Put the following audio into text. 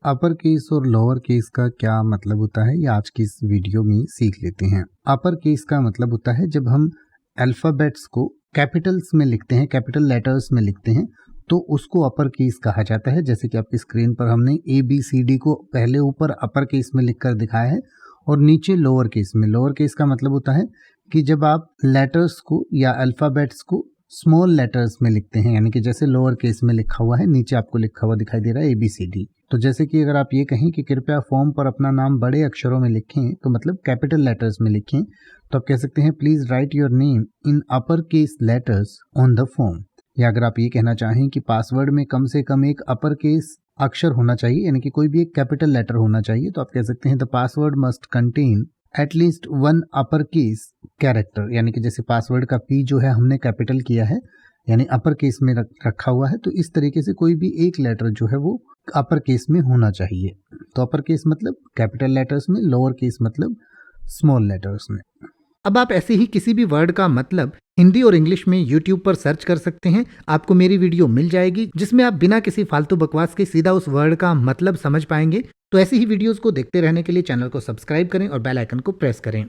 Upper case और lower case का क्या मतलब होता है, ये आज की इस वीडियो में सीख लेते हैं। अपर केस का मतलब होता है जब हम अल्फ़ाबेट्स को कैपिटल्स में लिखते हैं, कैपिटल लेटर्स में लिखते हैं, तो उसको अपर केस कहा जाता है। जैसे कि आपकी स्क्रीन पर हमने ABCD को पहले ऊपर अपर केस में लिखकर दिखाया है और नीचे लोअर केस में। लोअर केस का मतलब होता है कि जब आप लेटर्स को या अल्फ़ाबेट्स को स्मॉल लेटर्स में लिखते हैं, यानी कि जैसे लोअर केस में लिखा हुआ है, नीचे आपको लिखा हुआ दिखाई दे रहा है ABCD। तो जैसे कि अगर आप ये कहें कि कृपया फॉर्म पर अपना नाम बड़े अक्षरों में लिखें, तो मतलब कैपिटल लेटर्स में लिखें, तो आप कह सकते हैं please right your name in upper case letters on the form. या अगर आप ये कहना चाहें कि पासवर्ड में कम से कम एक अपर केस अक्षर होना चाहिए, यानी कि कोई भी एक कैपिटल लेटर होना चाहिए, तो आप कह सकते हैं the password must contain at least one upper case character. यानी कि जैसे पासवर्ड का P जो है हमने कैपिटल किया है, यानी अपर केस में रखा हुआ है, तो इस तरीके से कोई भी एक लेटर जो है वो अपर केस में होना चाहिए। तो अपर केस मतलब कैपिटल लेटर्स में, लोअर केस मतलब स्मॉल लेटर्स में। अब आप ऐसे ही किसी भी वर्ड का मतलब हिंदी और इंग्लिश में YouTube पर सर्च कर सकते हैं। आपको मेरी वीडियो मिल जाएगी जिसमें आप बिना किसी फालतू बकवास के सीधा उस वर्ड का मतलब समझ पाएंगे। तो ऐसी ही वीडियोस को देखते रहने के लिए चैनल को सब्सक्राइब करें और बेल आइकन को प्रेस करें।